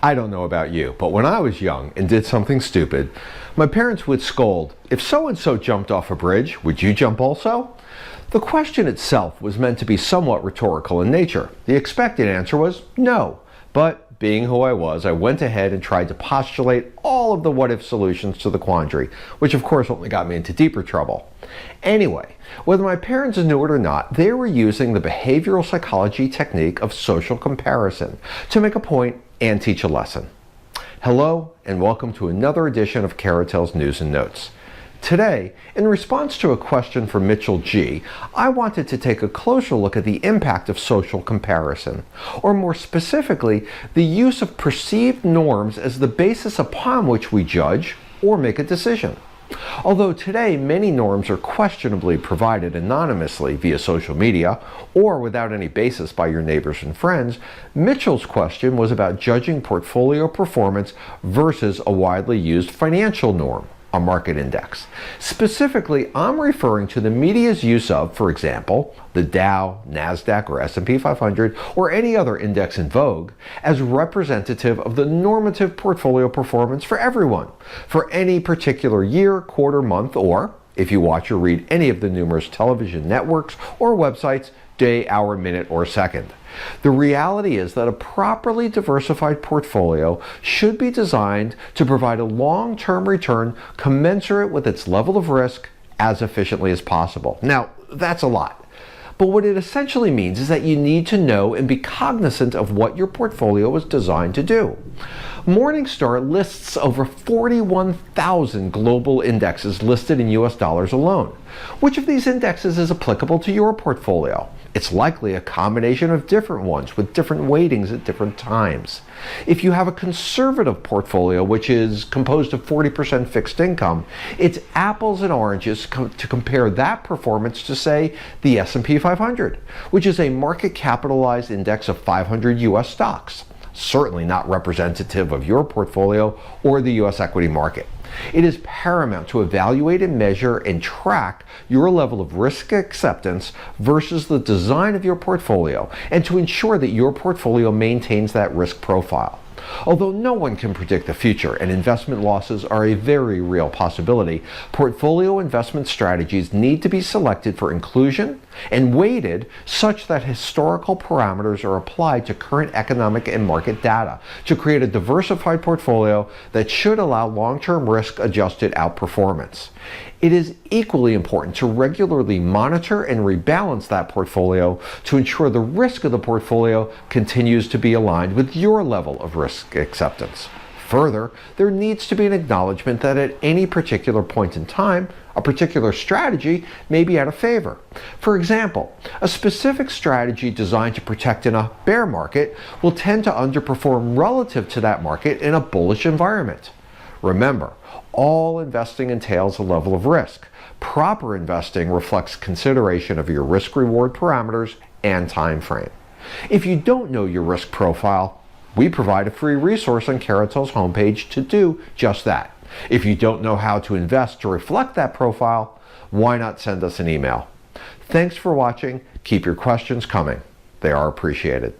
I don't know about you, but when I was young and did something stupid, my parents would scold, "If so-and-so jumped off a bridge, would you jump also?" The question itself was meant to be somewhat rhetorical in nature. The expected answer was no, but being who I was, I went ahead and tried to postulate all of the what-if solutions to the quandary, which of course only got me into deeper trouble. Anyway, whether my parents knew it or not, they were using the behavioral psychology technique of social comparison to make a point and teach a lesson. Hello, and welcome to another edition of Caratel's News and Notes. Today, in response to a question from Mitchell G., I wanted to take a closer look at the impact of social comparison, or more specifically, the use of perceived norms as the basis upon which we judge or make a decision. Although today many norms are questionably provided anonymously via social media or without any basis by your neighbors and friends, Mitchell's question was about judging portfolio performance versus a widely used financial norm, a market index. Specifically, I'm referring to the media's use of, for example, the Dow, NASDAQ, or S&P 500, or any other index in vogue, as representative of the normative portfolio performance for everyone, for any particular year, quarter, month, or, if you watch or read any of the numerous television networks or websites, day, hour, minute, or second. The reality is that a properly diversified portfolio should be designed to provide a long-term return commensurate with its level of risk as efficiently as possible. Now, that's a lot. But what it essentially means is that you need to know and be cognizant of what your portfolio is designed to do. Morningstar lists over 41,000 global indexes listed in US dollars alone. Which of these indexes is applicable to your portfolio? It's likely a combination of different ones with different weightings at different times. If you have a conservative portfolio, which is composed of 40% fixed income, it's apples and oranges to compare that performance to, say, the S&P 500, which is a market capitalized index of 500 US stocks. Certainly not representative of your portfolio or the US equity market. It is paramount to evaluate and measure and track your level of risk acceptance versus the design of your portfolio, and to ensure that your portfolio maintains that risk profile. Although no one can predict the future and investment losses are a very real possibility, portfolio investment strategies need to be selected for inclusion and weighted such that historical parameters are applied to current economic and market data to create a diversified portfolio that should allow long-term risk-adjusted outperformance. It is equally important to regularly monitor and rebalance that portfolio to ensure the risk of the portfolio continues to be aligned with your level of risk acceptance. Further, there needs to be an acknowledgement that at any particular point in time, a particular strategy may be out of favor. For example, a specific strategy designed to protect in a bear market will tend to underperform relative to that market in a bullish environment. Remember, all investing entails a level of risk. Proper investing reflects consideration of your risk-reward parameters and time frame. If you don't know your risk profile, we provide a free resource on Caratel's homepage to do just that. If you don't know how to invest to reflect that profile, why not send us an email? Thanks for watching. Keep your questions coming. They are appreciated.